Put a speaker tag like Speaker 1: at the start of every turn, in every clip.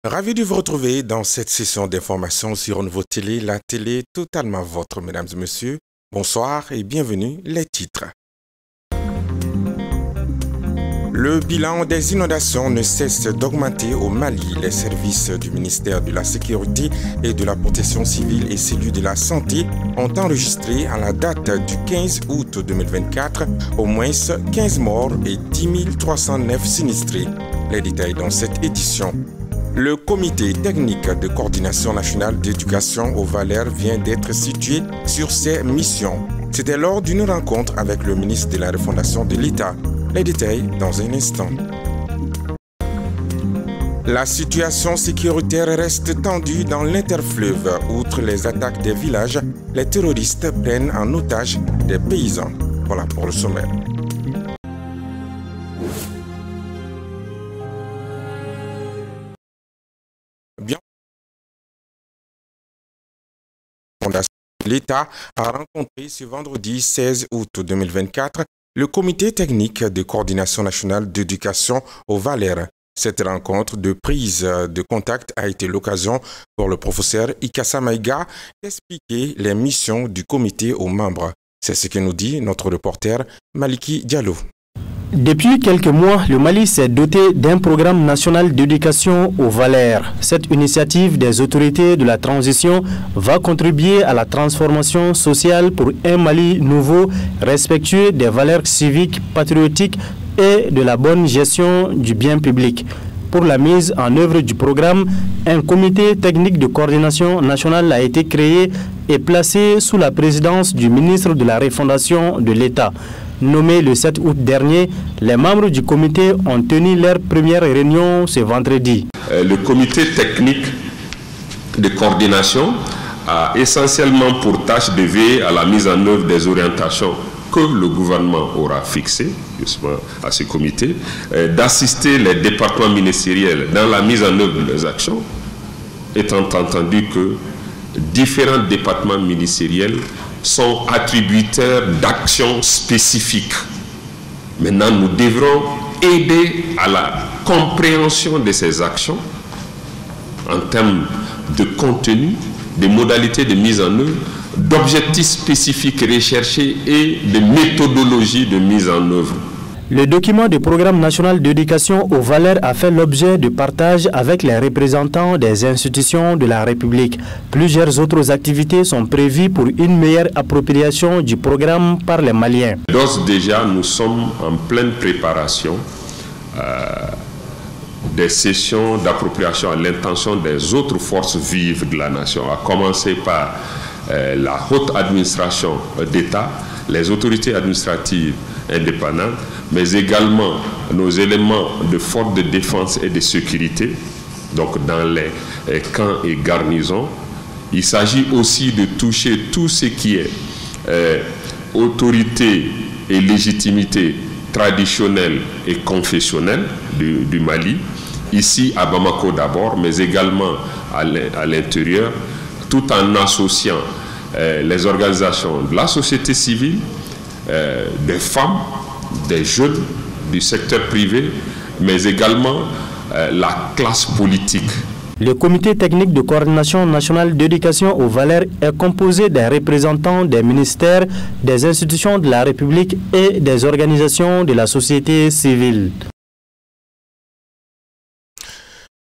Speaker 1: Ravi de vous retrouver dans cette session d'information sur Renouveau Télé, la télé totalement vôtre, mesdames et messieurs. Bonsoir et bienvenue, les titres. Le bilan des inondations ne cesse d'augmenter au Mali. Les services du ministère de la Sécurité et de la Protection civile et celui de la Santé ont enregistré à la date du 15 août 2024 au moins 15 morts et 10 309 sinistrés. Les détails dans cette édition. Le comité technique de coordination nationale d'éducation au Valais vient d'être situé sur ses missions. C'était lors d'une rencontre avec le ministre de la Refondation de l'État. Les détails dans un instant. La situation sécuritaire reste tendue dans l'interfleuve. Outre les attaques des villages, les terroristes prennent en otage des paysans. Voilà pour le sommaire. Bien. L'État a rencontré ce vendredi 16 août 2024 le comité technique de coordination nationale d'éducation au Valais. Cette rencontre de prise de contact a été l'occasion pour le professeur Ikassa Maïga d'expliquer les missions du comité aux membres. C'est ce que nous dit notre reporter Maliki Diallo.
Speaker 2: Depuis quelques mois, le Mali s'est doté d'un programme national d'éducation aux valeurs. Cette initiative des autorités de la transition va contribuer à la transformation sociale pour un Mali nouveau, respectueux des valeurs civiques, patriotiques et de la bonne gestion du bien public. Pour la mise en œuvre du programme, un comité technique de coordination nationale a été créé et placé sous la présidence du ministre de la Refondation de l'État. Nommés le 7 août dernier, les membres du comité ont tenu leur première réunion ce vendredi.
Speaker 3: Le comité technique de coordination a essentiellement pour tâche de veiller à la mise en œuvre des orientations que le gouvernement aura fixées, justement à ce comité, d'assister les départements ministériels dans la mise en œuvre de leurs actions, étant entendu que différents départements ministériels sont attributaires d'actions spécifiques. Maintenant, nous devrons aider à la compréhension de ces actions en termes de contenu, de modalités de mise en œuvre, d'objectifs spécifiques recherchés et de méthodologies de mise en œuvre.
Speaker 2: Le document du programme national d'éducation aux valeurs a fait l'objet de partage avec les représentants des institutions de la République. Plusieurs autres activités sont prévues pour une meilleure appropriation du programme par les Maliens.
Speaker 3: D'ores déjà, nous sommes en pleine préparation des sessions d'appropriation à l'intention des autres forces vives de la nation, à commencer par la haute administration d'État, les autorités administratives indépendantes, mais également nos éléments de force de défense et de sécurité, donc dans les camps et garnisons. Il s'agit aussi de toucher tout ce qui est autorité et légitimité traditionnelle et confessionnelle du Mali, ici à Bamako d'abord, mais également à l'intérieur, tout en associant les organisations de la société civile, des femmes, des jeunes, du secteur privé, mais également la classe politique.
Speaker 2: Le comité technique de coordination nationale d'éducation aux valeurs est composé des représentants des ministères, des institutions de la République et des organisations de la société civile.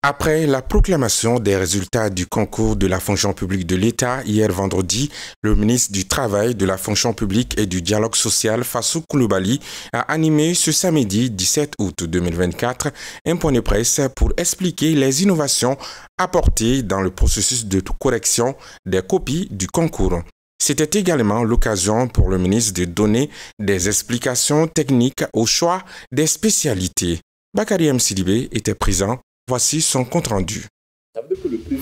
Speaker 1: Après la proclamation des résultats du concours de la fonction publique de l'État hier vendredi, le ministre du Travail, de la fonction publique et du dialogue social, Fassou Koulibaly, a animé ce samedi 17 août 2024 un point de presse pour expliquer les innovations apportées dans le processus de correction des copies du concours. C'était également l'occasion pour le ministre de donner des explications techniques au choix des spécialités. Bakary M. Sidibé était présent. Voici son compte-rendu.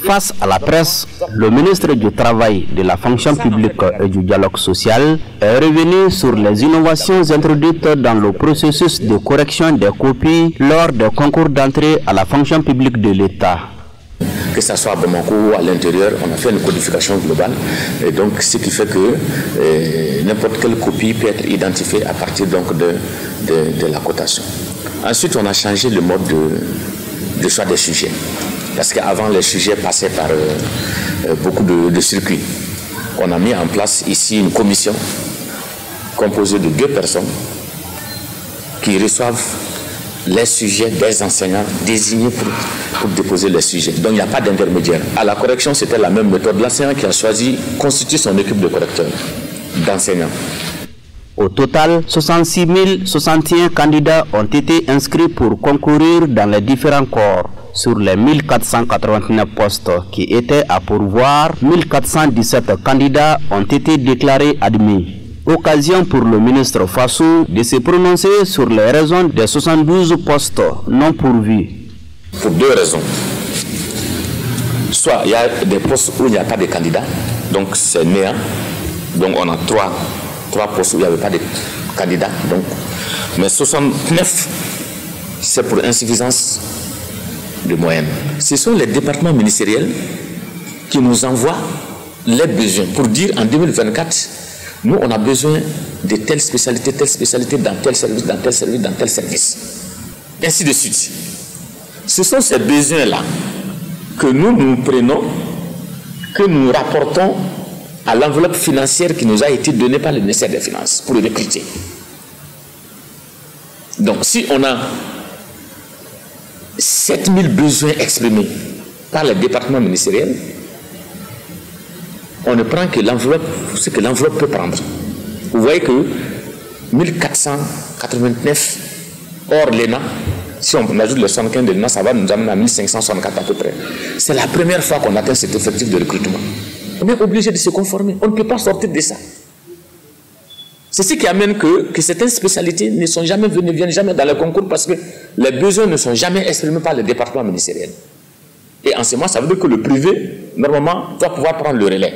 Speaker 4: Face à la presse, le ministre du Travail, de la fonction publique et du dialogue social est revenu sur les innovations introduites dans le processus de correction des copies lors des concours d'entrée à la fonction publique de l'État.
Speaker 5: Que ce soit à Bamako ou à l'intérieur, on a fait une codification globale. Et donc, ce qui fait que n'importe quelle copie peut être identifiée à partir donc, de la cotation. Ensuite, on a changé le mode de choix des sujets. parce qu'avant les sujets passaient par beaucoup de circuits. On a mis en place ici une commission composée de 2 personnes qui reçoivent les sujets des enseignants désignés pour déposer les sujets. Donc il n'y a pas d'intermédiaire. À la correction, c'était la même méthode. L'enseignant qui a choisi constitue son équipe de correcteurs, d'enseignants.
Speaker 4: Au total, 66 061 candidats ont été inscrits pour concourir dans les différents corps. Sur les 1489 postes qui étaient à pourvoir, 1417 candidats ont été déclarés admis. Occasion pour le ministre Fassou de se prononcer sur les raisons des 72 postes non pourvus.
Speaker 5: Pour 2 raisons. Soit il y a des postes où il n'y a pas de candidats, donc c'est néant. Donc on a 3 postes où il n'y avait pas de candidats. Donc, mais 69, c'est pour insuffisance de moyens. Ce sont les départements ministériels qui nous envoient les besoins pour dire en 2024, nous on a besoin de telle spécialité dans tel service, dans tel service, dans tel service. Ainsi de suite. Ce sont ces besoins-là que nous prenons, que nous rapportons à l'enveloppe financière qui nous a été donnée par le ministère des Finances pour recruter. Donc si on a 7000 besoins exprimés par les départements ministériels, on ne prend que l'enveloppe, ce que l'enveloppe peut prendre. Vous voyez que 1489 hors l'ENA, si on ajoute les 75 de l'ENA, ça va nous amener à 1564 à peu près. C'est la première fois qu'on atteint cet effectif de recrutement. On est obligé de se conformer. On ne peut pas sortir de ça. C'est ce qui amène que certaines spécialités ne sont jamais venues, viennent jamais dans le concours parce que les besoins ne sont jamais exprimés par le département ministériel. Et en ce moment, ça veut dire que le privé, normalement, doit pouvoir prendre le relais.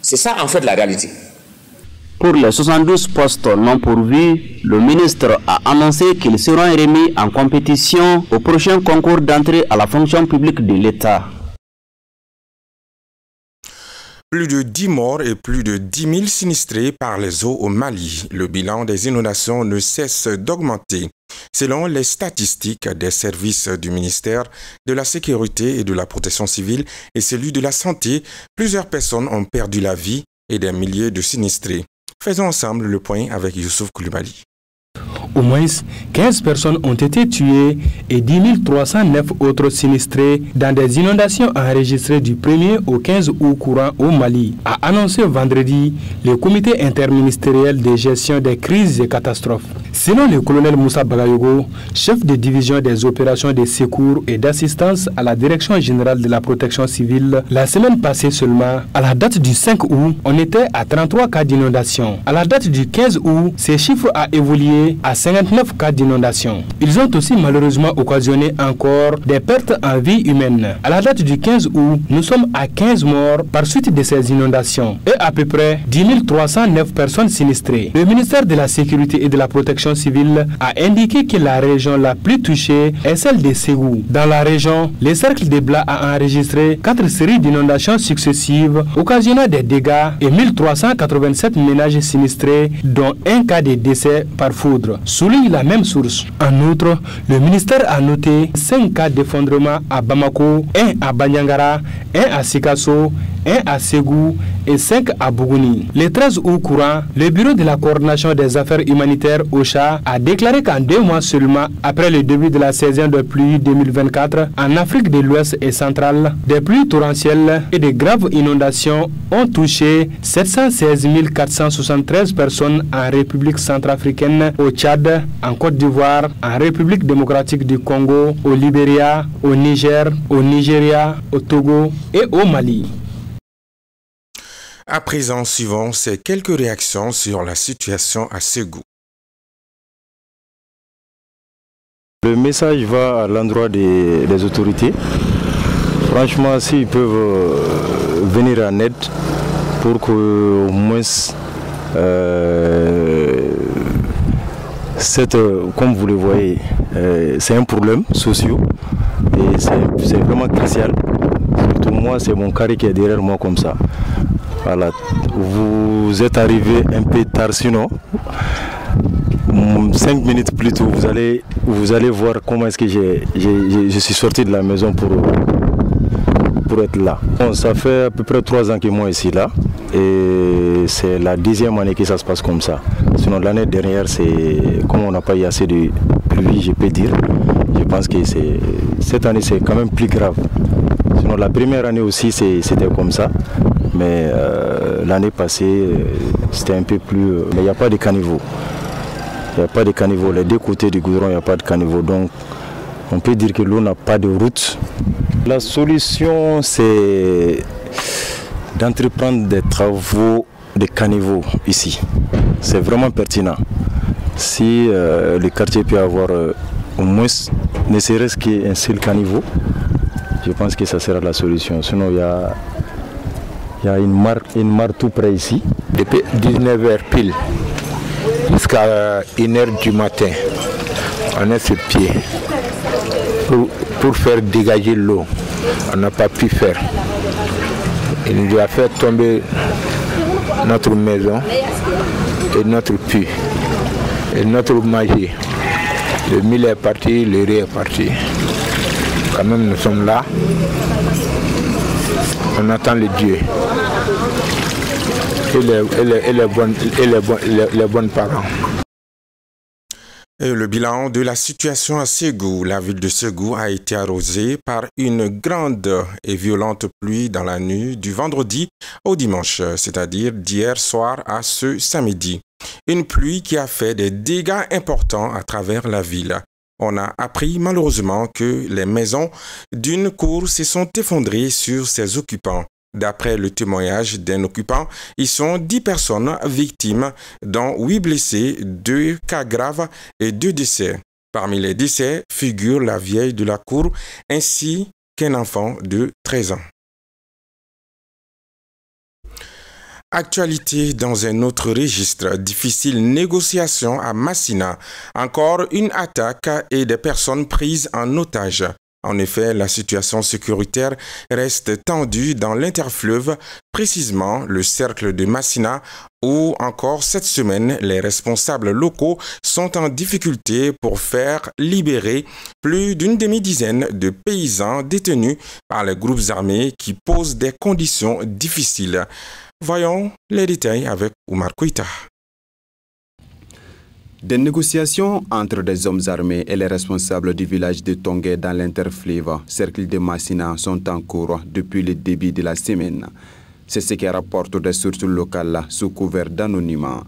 Speaker 5: C'est ça, en fait, la réalité.
Speaker 4: Pour les 72 postes non pourvus, le ministre a annoncé qu'ils seront remis en compétition au prochain concours d'entrée à la fonction publique de l'État.
Speaker 1: Plus de 10 morts et plus de 10 000 sinistrés par les eaux au Mali. Le bilan des inondations ne cesse d'augmenter. Selon les statistiques des services du ministère de la Sécurité et de la Protection civile et celui de la Santé, plusieurs personnes ont perdu la vie et des milliers de sinistrés. Faisons ensemble le point avec Youssouf Koulibaly.
Speaker 2: Au moins 15 personnes ont été tuées et 10 309 autres sinistrés dans des inondations enregistrées du 1er au 15 août courant au Mali, a annoncé vendredi le comité interministériel de gestion des crises et catastrophes. Selon le colonel Moussa Bagayogo, chef de division des opérations de secours et d'assistance à la direction générale de la protection civile, la semaine passée seulement, à la date du 5 août, on était à 33 cas d'inondation. À la date du 15 août, ce chiffre a évolué à 59 cas d'inondation. Ils ont aussi malheureusement occasionné encore des pertes en vie humaine. À la date du 15 août, nous sommes à 15 morts par suite de ces inondations et à peu près 10 309 personnes sinistrées. Le ministère de la Sécurité et de la Protection civile a indiqué que la région la plus touchée est celle de Ségou. Dans la région, le cercle de Blas a enregistré 4 séries d'inondations successives occasionnant des dégâts et 1387 ménages sinistrés, dont un cas de décès par foudre. Souligne la même source. En outre, le ministère a noté 5 cas d'effondrement à Bamako, 1 à Banyangara, 1 à Sikasso, 1 à Ségou et 5 à Bougouni. Le 13 août courant, le bureau de la coordination des affaires humanitaires OCHA a déclaré qu'en 2 mois seulement, après le début de la saison de pluie 2024, en Afrique de l'Ouest et centrale, des pluies torrentielles et de graves inondations ont touché 716 473 personnes en République centrafricaine, au Tchad, en Côte d'Ivoire, en République démocratique du Congo, au Libéria, au Niger, au Nigeria, au Togo et au Mali.
Speaker 1: À présent, suivons ces quelques réactions sur la situation à Ségou.
Speaker 6: Le message va à l'endroit des autorités. Franchement, s'ils peuvent venir en aide pour qu'au moins comme vous le voyez, c'est un problème social et c'est vraiment crucial. Surtout moi, c'est mon carré qui est derrière moi comme ça. Voilà, vous êtes arrivé un peu tard, sinon 5 minutes plus tôt, vous allez vous allez voir comment est-ce que je suis sorti de la maison pour être là. Bon, ça fait à peu près 3 ans que moi ici là et c'est la 10e année que ça se passe comme ça. Sinon l'année dernière, comme on n'a pas eu assez de pluie, je peux dire, je pense que cette année c'est quand même plus grave. Sinon la première année aussi c'était comme ça, mais l'année passée c'était un peu plus... mais il n'y a pas de caniveau. Il n'y a pas de caniveau. Les deux côtés du goudron, il n'y a pas de caniveau. Donc on peut dire que l'eau n'a pas de route. La solution, c'est d'entreprendre des travaux de caniveau ici. C'est vraiment pertinent. Si le quartier peut avoir au moins, ne serait-ce qu'un seul caniveau, je pense que ça sera la solution. Sinon, il y a une mare tout près ici.
Speaker 7: Depuis 19h pile jusqu'à 1h du matin, on est sur pied. Pour faire dégager l'eau, on n'a pas pu faire. Il nous a fait tomber notre maison et notre puits et notre magie. Le mil est parti, le riz est parti. Quand même, nous sommes là. On attend le Dieu et les bons parents.
Speaker 1: Et le bilan de la situation à Ségou. La ville de Ségou a été arrosée par une grande et violente pluie dans la nuit du vendredi au dimanche, c'est-à-dire d'hier soir à ce samedi. Une pluie qui a fait des dégâts importants à travers la ville. On a appris malheureusement que les maisons d'une cour se sont effondrées sur ses occupants. D'après le témoignage d'un occupant, ils sont 10 personnes victimes, dont 8 blessés, 2 cas graves et 2 décès. Parmi les décès figure la vieille de la cour ainsi qu'un enfant de 13 ans. Actualité dans un autre registre, difficile négociation à Massina. Encore une attaque et des personnes prises en otage. En effet, la situation sécuritaire reste tendue dans l'interfleuve, précisément le cercle de Massina, où encore cette semaine, les responsables locaux sont en difficulté pour faire libérer plus d'une demi-dizaine de paysans détenus par les groupes armés qui posent des conditions difficiles. Voyons les détails avec Oumar Kouita.
Speaker 8: Des négociations entre des hommes armés et les responsables du village de Tongué dans l'interfleuve, cercle de Massina, sont en cours depuis le début de la semaine. C'est ce qui rapporte des sources locales sous couvert d'anonymat.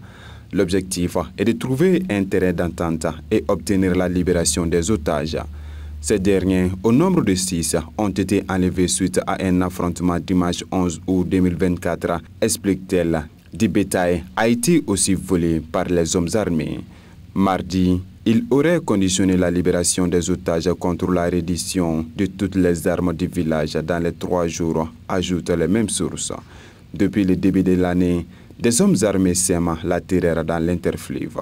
Speaker 8: L'objectif est de trouver un terrain d'entente et obtenir la libération des otages. Ces derniers, au nombre de 6, ont été enlevés suite à un affrontement dimanche 11 août 2024, explique-t-elle. Du bétail a été aussi volé par les hommes armés. Mardi, il aurait conditionné la libération des otages contre la reddition de toutes les armes du village dans les 3 jours, ajoutent les mêmes sources. Depuis le début de l'année, des hommes armés sèment la terreur dans l'interfleuve.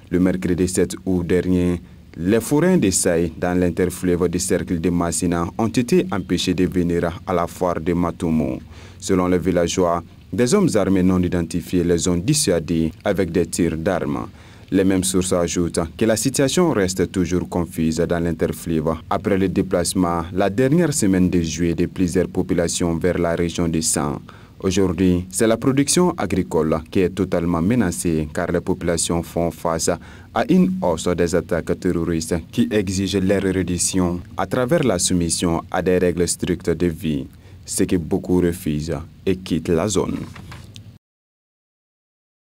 Speaker 8: Le mercredi 7 août dernier, les forains de Saï dans l'interfleuve du cercle de Massina ont été empêchés de venir à la foire de Matoumou. Selon les villageois, des hommes armés non identifiés les ont dissuadés avec des tirs d'armes. Les mêmes sources ajoutent que la situation reste toujours confuse dans l'interfleuve après le déplacement la dernière semaine de juillet de plusieurs populations vers la région de San. Aujourd'hui, c'est la production agricole qui est totalement menacée car les populations font face à une hausse des attaques terroristes qui exigent leur reddition à travers la soumission à des règles strictes de vie, ce que beaucoup refusent et quittent la zone.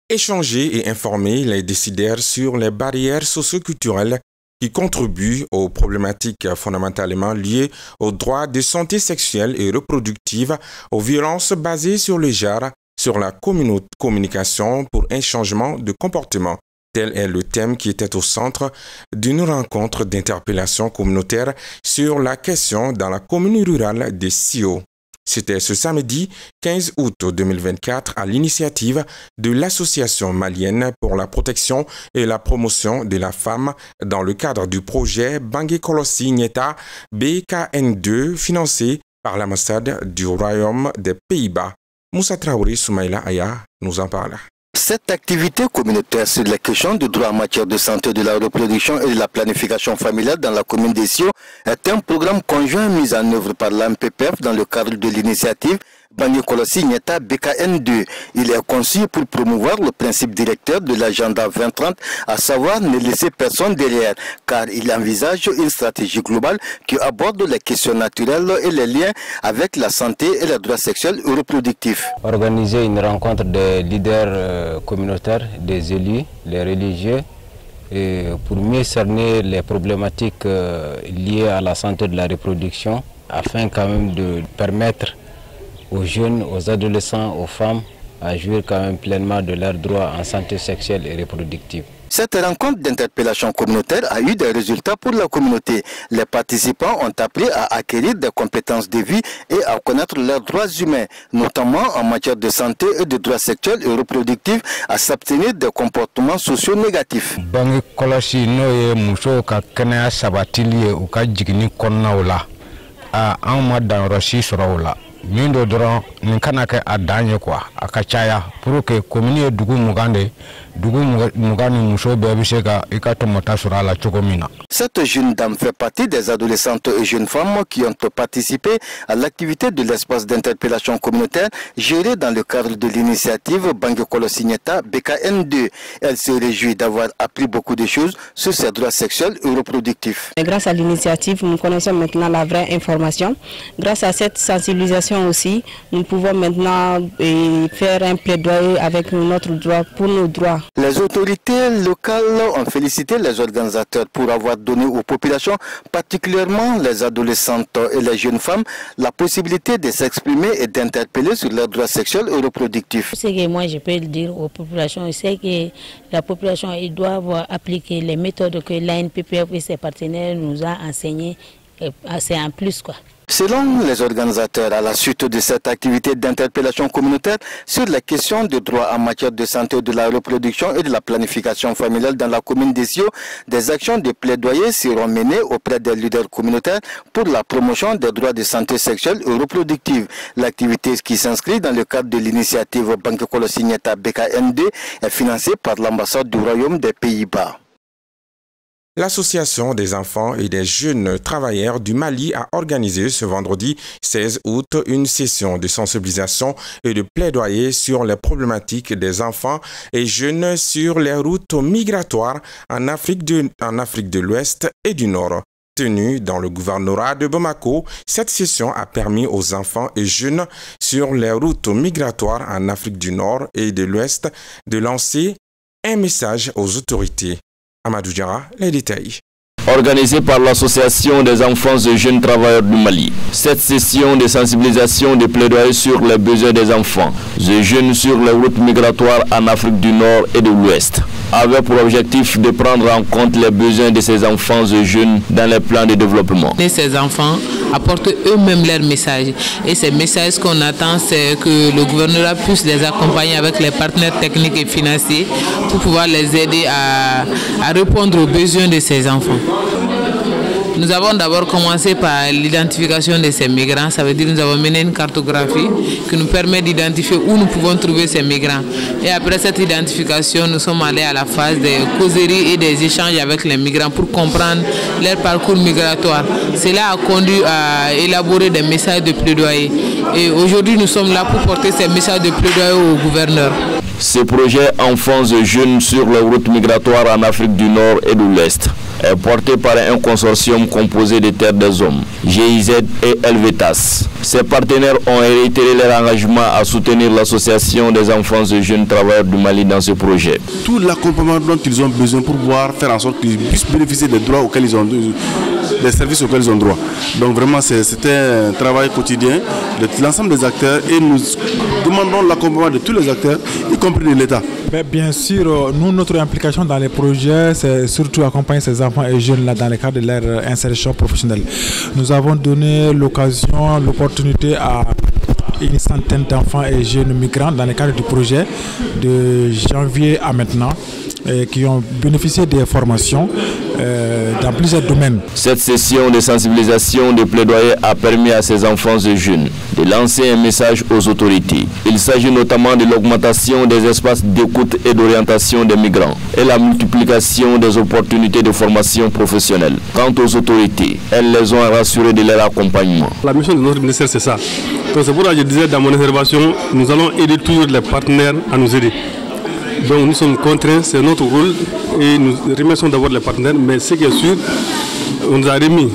Speaker 1: Échanger et informer les décideurs sur les barrières socioculturelles qui contribuent aux problématiques fondamentalement liées aux droits de santé sexuelle et reproductive, aux violences basées sur le genre, sur la communication pour un changement de comportement. Tel est le thème qui était au centre d'une rencontre d'interpellation communautaire sur la question dans la commune rurale de Sio. C'était ce samedi 15 août 2024 à l'initiative de l'Association malienne pour la protection et la promotion de la femme dans le cadre du projet Bangé Kolossi Nyeta BKN2 financé par l'ambassade du Royaume des Pays-Bas. Moussa Traoré Soumaïla Aya nous en parle.
Speaker 9: Cette activité communautaire sur les questions de droit en matière de santé, de la reproduction et de la planification familiale dans la commune d'Essio est un programme conjoint mis en œuvre par l'AMPPF dans le cadre de l'initiative Bangui-Kolossi-Nyeta BKN2. Il est conçu pour promouvoir le principe directeur de l'agenda 2030, à savoir ne laisser personne derrière, car il envisage une stratégie globale qui aborde les questions naturelles et les liens avec la santé et les droits sexuels et reproductifs.
Speaker 10: Organiser une rencontre des leaders communautaires, des élus, les religieux, et pour mieux cerner les problématiques liées à la santé de la reproduction, afin quand même de permettre aux jeunes, aux adolescents, aux femmes à jouir quand même pleinement de leurs droits en santé sexuelle et reproductive.
Speaker 9: Cette rencontre d'interpellation communautaire a eu des résultats pour la communauté. Les participants ont appris à acquérir des compétences de vie et à connaître leurs droits humains, notamment en matière de santé et de droits sexuels et reproductifs, à s'abstenir des comportements sociaux négatifs.
Speaker 7: Mindo dron ninkana ke adanye kwa akachaya pour que commune dugu mugande dugu mugani musho bebiseka ikato motasura la chokomina.
Speaker 9: Cette jeune dame fait partie des adolescentes et jeunes femmes qui ont participé à l'activité de l'espace d'interpellation communautaire géré dans le cadre de l'initiative Bangui-Kolossi-Nyeta BKN2. Elle se réjouit d'avoir appris beaucoup de choses sur ses droits sexuels et reproductifs.
Speaker 11: Grâce à l'initiative, nous connaissons maintenant la vraie information. Grâce à cette sensibilisation aussi, nous pouvons maintenant faire un plaidoyer avec notre droit, pour nos droits.
Speaker 9: Les autorités locales ont félicité les organisateurs pour avoir donné aux populations, particulièrement les adolescentes et les jeunes femmes, la possibilité de s'exprimer et d'interpeller sur leurs droits sexuels et reproductifs.
Speaker 12: Ce que moi je peux le dire aux populations, c'est que la population doit appliquer les méthodes que l'ANPPF et ses partenaires nous ont enseignées. C'est un plus quoi.
Speaker 9: Selon les organisateurs, à la suite de cette activité d'interpellation communautaire sur les questions de droit en matière de santé, de la reproduction et de la planification familiale dans la commune d'Essio, des actions de plaidoyer seront menées auprès des leaders communautaires pour la promotion des droits de santé sexuelle et reproductive. L'activité qui s'inscrit dans le cadre de l'initiative Bangui-Kolossi-Nyeta BKN2 est financée par l'ambassade du Royaume des Pays-Bas.
Speaker 1: L'Association des enfants et des jeunes travailleurs du Mali a organisé ce vendredi 16 août une session de sensibilisation et de plaidoyer sur les problématiques des enfants et jeunes sur les routes migratoires en Afrique de l'Ouest et du Nord. Tenue dans le gouvernorat de Bamako, cette session a permis aux enfants et jeunes sur les routes migratoires en Afrique du Nord et de l'Ouest de lancer un message aux autorités. Amadou Diarra, les détails.
Speaker 13: Organisée par l'Association des enfants et jeunes travailleurs du Mali. Cette session de sensibilisation de plaidoyer sur les besoins des enfants et jeunes sur les routes migratoires en Afrique du Nord et de l'Ouest avait pour objectif de prendre en compte les besoins de ces enfants et jeunes dans les plans de développement.
Speaker 14: Et ces enfants apportent eux-mêmes leur message. Et ces messages qu'on attend, c'est que le gouvernement puisse les accompagner avec les partenaires techniques et financiers pour pouvoir les aider à répondre aux besoins de ces enfants. Nous avons d'abord commencé par l'identification de ces migrants. Ça veut dire que nous avons mené une cartographie qui nous permet d'identifier où nous pouvons trouver ces migrants. Et après cette identification, nous sommes allés à la phase des causeries et des échanges avec les migrants pour comprendre leur parcours migratoire. Cela a conduit à élaborer des messages de plaidoyer. Et aujourd'hui, nous sommes là pour porter ces messages de plaidoyer au gouverneur.
Speaker 13: Ce projet Enfants et jeunes sur les routes migratoires en Afrique du Nord et de l'Ouest est porté par un consortium composé de Terre des Hommes, GIZ et Helvetas. Ces partenaires ont réitéré leur engagement à soutenir l'association des enfants et jeunes travailleurs du Mali dans ce projet.
Speaker 15: Tout l'accompagnement dont ils ont besoin pour pouvoir faire en sorte qu'ils puissent bénéficier des droits auxquels ils ont des services auxquels ils ont droit. Donc vraiment c'était un travail quotidien de l'ensemble des acteurs et nous demandons l'accompagnement de tous les acteurs, y compris de l'État.
Speaker 16: Bien sûr, nous, notre implication dans les projets, c'est surtout accompagner ces enfants et jeunes là dans le cadre de leur insertion professionnelle. Nous avons donné l'occasion, l'opportunité à une centaine d'enfants et jeunes migrants dans le cadre du projet de janvier à maintenant qui ont bénéficié des formations dans plusieurs domaines.
Speaker 13: Cette session de sensibilisation de plaidoyer a permis à ces enfants et jeunes de lancer un message aux autorités. Il s'agit notamment de l'augmentation des espaces d'écoute et d'orientation des migrants et la multiplication des opportunités de formation professionnelle. Quant aux autorités, elles les ont rassurés de leur accompagnement.
Speaker 17: La mission de notre ministère, c'est ça. Donc c'est pourquoi je disais dans mon intervention, nous allons aider toujours les partenaires à nous aider. Donc nous sommes contraints, c'est notre rôle et nous remercions d'abord les partenaires, mais ce qui est sûr, on nous a remis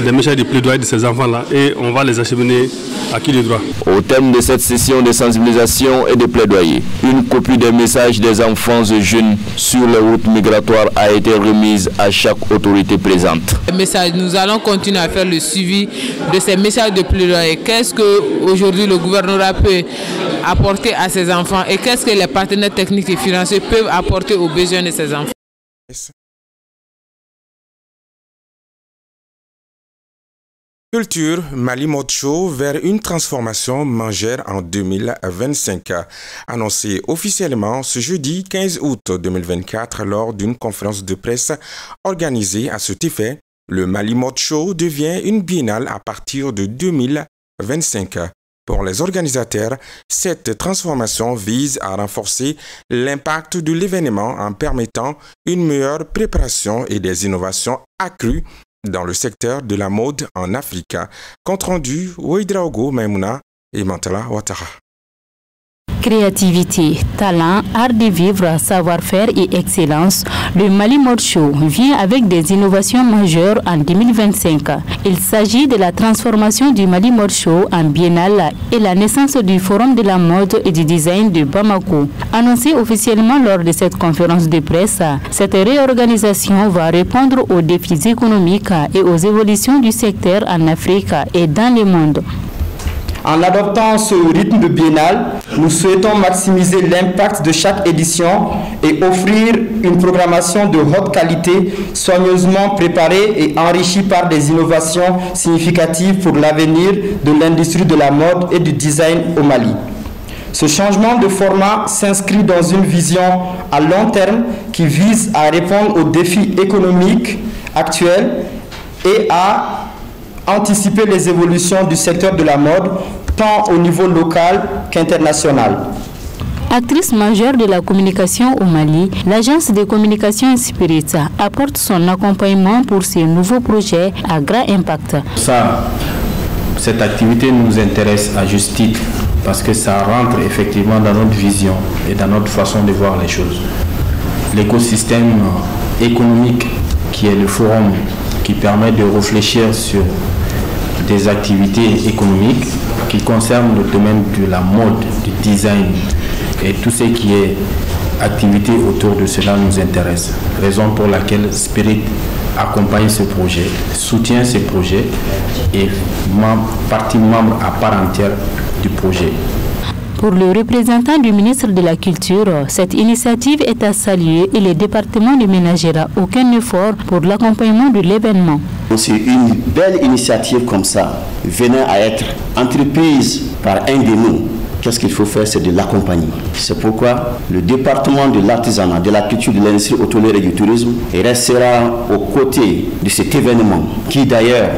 Speaker 17: des messages de plaidoyer de ces enfants-là et on va les acheminer à qui de droit.
Speaker 13: Au terme de cette session de sensibilisation et de plaidoyer, une copie des messages des enfants et jeunes sur les routes migratoires a été remise à chaque autorité présente.
Speaker 14: Nous allons continuer à faire le suivi de ces messages de plaidoyer. Qu'est-ce qu'aujourd'hui le gouvernement peut apporter à ces enfants et qu'est-ce que les partenaires techniques et financiers peuvent apporter aux besoins de ces enfants?
Speaker 1: Culture Mali Mode Show vers une transformation mangère en 2025. Annoncé officiellement ce jeudi 15 août 2024 lors d'une conférence de presse organisée à cet effet, le Mali Mode Show devient une biennale à partir de 2025. Pour les organisateurs, cette transformation vise à renforcer l'impact de l'événement en permettant une meilleure préparation et des innovations accrues dans le secteur de la mode en Afrique. Compte rendu, Ouidraogo Maimouna et Mantala Ouattara.
Speaker 18: Créativité, talent, art de vivre, savoir-faire et excellence, le Mali Mode Show vient avec des innovations majeures en 2025. Il s'agit de la transformation du Mali Mode Show en biennale et la naissance du Forum de la mode et du design de Bamako. Annoncé officiellement lors de cette conférence de presse, cette réorganisation va répondre aux défis économiques et aux évolutions du secteur en Afrique et dans le monde.
Speaker 19: En adoptant ce rythme de biennale, nous souhaitons maximiser l'impact de chaque édition et offrir une programmation de haute qualité, soigneusement préparée et enrichie par des innovations significatives pour l'avenir de l'industrie de la mode et du design au Mali. Ce changement de format s'inscrit dans une vision à long terme qui vise à répondre aux défis économiques actuels et à anticiper les évolutions du secteur de la mode, tant au niveau local qu'international.
Speaker 18: Actrice majeure de la communication au Mali, l'agence de communication Spirit apporte son accompagnement pour ces nouveaux projets à grand impact.
Speaker 20: Cette activité nous intéresse à juste titre parce que ça rentre effectivement dans notre vision et dans notre façon de voir les choses. L'écosystème économique qui est le forum qui permet de réfléchir sur des activités économiques qui concernent le domaine de la mode, du design et tout ce qui est activité autour de cela nous intéresse. Raison pour laquelle Spirit accompagne ce projet, soutient ce projet et partie membre à part entière du projet.
Speaker 18: Pour le représentant du ministre de la Culture, cette initiative est à saluer et le département ne ménagera aucun effort pour l'accompagnement de l'événement.
Speaker 21: C'est une belle initiative comme ça, venant à être entreprise par un de nous. Qu'est-ce qu'il faut faire? C'est de l'accompagner. C'est pourquoi le département de l'artisanat, de la culture, de l'industrie hôtelière et du tourisme restera aux côtés de cet événement qui d'ailleurs,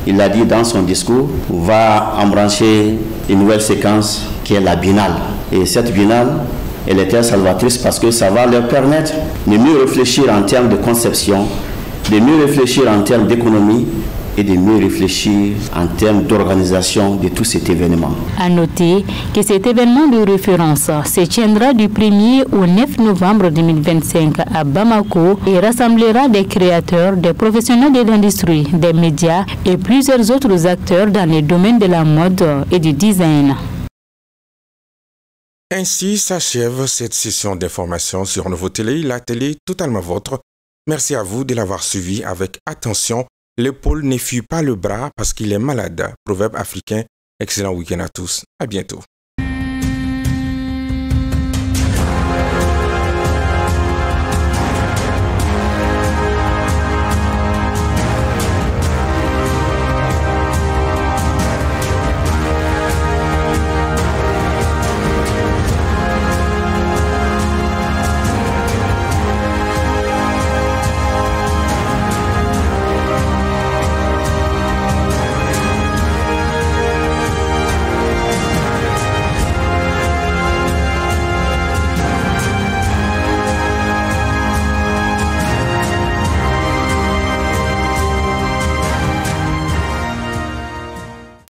Speaker 21: il l'a dit dans son discours, va embrancher une nouvelle séquence qui est la biennale. Et cette biennale, elle est très salvatrice parce que ça va leur permettre de mieux réfléchir en termes de conception, de mieux réfléchir en termes d'économie et de mieux réfléchir en termes d'organisation de tout cet événement.
Speaker 18: À noter que cet événement de référence se tiendra du 1er au 9 novembre 2025 à Bamako et rassemblera des créateurs, des professionnels de l'industrie, des médias et plusieurs autres acteurs dans les domaines de la mode et du design.
Speaker 1: Ainsi s'achève cette session d'information sur Nouveau Télé, la télé totalement vôtre. Merci à vous de l'avoir suivi avec attention. L'épaule ne fuit pas le bras parce qu'il est malade. Proverbe africain. Excellent week-end à tous. À bientôt.